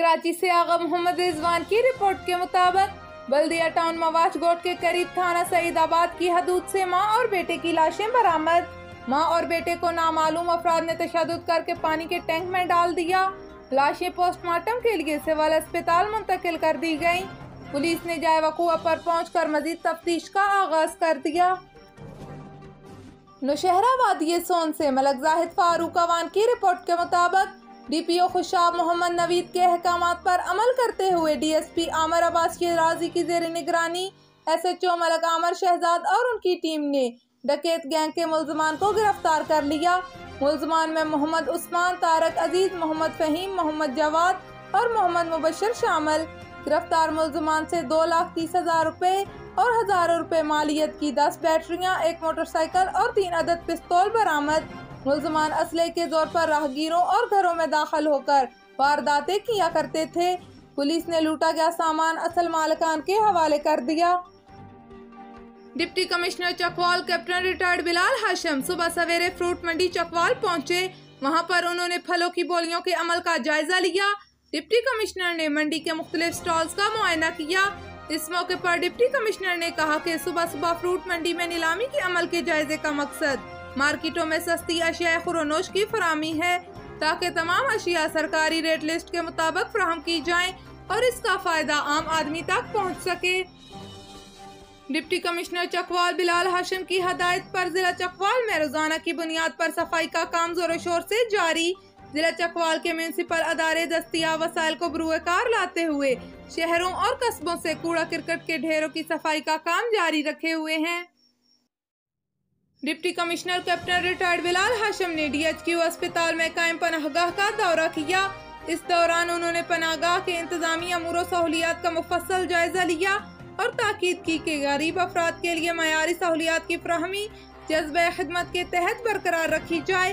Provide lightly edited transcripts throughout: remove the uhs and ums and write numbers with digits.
कराची से आगा मोहम्मद रिजवान की रिपोर्ट के मुताबिक बल्दिया टाउन मवाज गोट के करीब थाना सईदाबाद की हदूद से मां और बेटे की लाशें बरामद। मां और बेटे को नामालूम अफराद ने तशद्दुद करके पानी के टैंक में डाल दिया। लाशें पोस्टमार्टम के लिए सिविल अस्पताल मुंतकिल कर दी गयी। पुलिस ने जाए वक़ूआ पर पहुंचकर मजीद तफ्तीश का आगाज कर दिया। नौशहरा वादी सोन से मलक जाहिद फारूक अवान की रिपोर्ट के मुताबिक DPO खुशाब मोहम्मद नवीद के अहकामात पर अमल करते हुए DSP आमिर अब्बास शिराजी की जेर निगरानी SHO मलक आमिर शहजाद और उनकी टीम ने डकैत गैंग के मुल्ज़मान को गिरफ्तार कर लिया। मुल्ज़मान में मोहम्मद उस्मान, तारक अजीज, मोहम्मद फहीम, मोहम्मद जवाद और मोहम्मद मुबशर शामिल। गिरफ्तार मुल्ज़मान से 2,30,000 रुपए और हज़ारों रुपए मालियत की 10 बैटरियां, 1 मोटरसाइकिल और 3 अदद पिस्तौल बरामद। मुल्ज़मान असले के जोर पर राहगीरों और घरों में दाखिल होकर वारदातें किया करते थे। पुलिस ने लूटा गया सामान असल मालिकान के हवाले कर दिया। Deputy commissioner Chakwal captain retired Bilal Hashim सुबह सवेरे फ्रूट मंडी चकवाल पहुंचे। वहां पर उन्होंने फलों की बोलियों के अमल का जायजा लिया। डिप्टी कमिश्नर ने मंडी के मुख्तलिफ स्टॉल्स का मुआयना किया। इस मौके पर डिप्टी कमिश्नर ने कहा कि सुबह सुबह फ्रूट मंडी में नीलामी के अमल के जायजे का मकसद मार्केटों में सस्ती अशिया खुरोनोश की फरामी है, ताकि तमाम अशिया सरकारी रेट लिस्ट के मुताबिक फराहम की जाएं और इसका फायदा आम आदमी तक पहुंच सके। डिप्टी कमिश्नर चकवाल बिलाल हाशिम की हदायत पर जिला चकवाल में रोजाना की बुनियाद पर सफाई का काम जोर शोर से जारी। जिला चकवाल के म्यूनिसिपल अदारे दस्तियाब वसाइल को बरूएकार लाते हुए शहरों और कस्बों से कूड़ा करकट के ढेरों की सफाई का काम जारी रखे हुए हैं। Deputy commissioner captain retired Bilal Hashim ने DHQ अस्पताल में कायम पनाहगाह का दौरा किया। इस दौरान उन्होंने पनाहगाह के इंतजामी अमूर और सहूलियात का मुफस्सल जायजा लिया और ताकीद की कि गरीब अफराद के लिए मयारी सहूलियात की फराहमी जज्बे खिदमत के तहत बरकरार रखी जाए।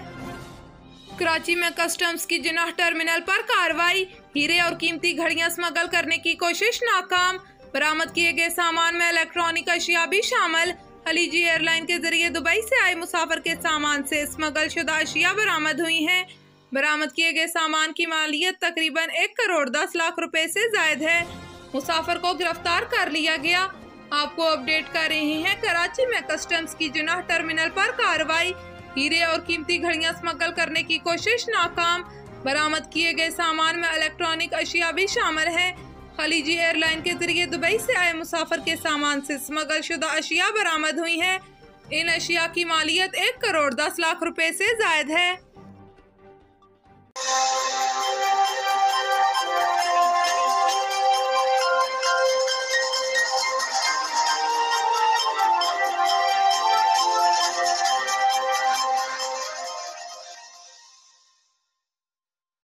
कराची में कस्टम्स की जिनाह टर्मिनल पर कार्रवाई। हीरे और कीमती घड़ियां स्मगल करने की कोशिश नाकाम। बरामद किए गए सामान में इलेक्ट्रॉनिक अशिया भी शामिल। खलीजी एयरलाइन के जरिए दुबई से आए मुसाफिर के सामान से स्मगल शुदा अशिया बरामद हुई हैं। बरामद किए गए सामान की मालियत तकरीबन 1 करोड़ 10 लाख रुपए से जायद है। मुसाफिर को गिरफ्तार कर लिया गया। आपको अपडेट कर रहे हैं, कराची में कस्टम्स की जिनाह टर्मिनल पर कार्रवाई। हीरे और कीमती घड़ियां स्मगल करने की कोशिश नाकाम। बरामद किए गए सामान में इलेक्ट्रॉनिक अशिया भी शामिल है। खलीजी एयरलाइन के जरिए दुबई से आए मुसाफिर के सामान से स्मगल शुदा अशिया बरामद हुई हैं। इन अशिया की मालियत 1 करोड़ 10 लाख रुपए से जायद है।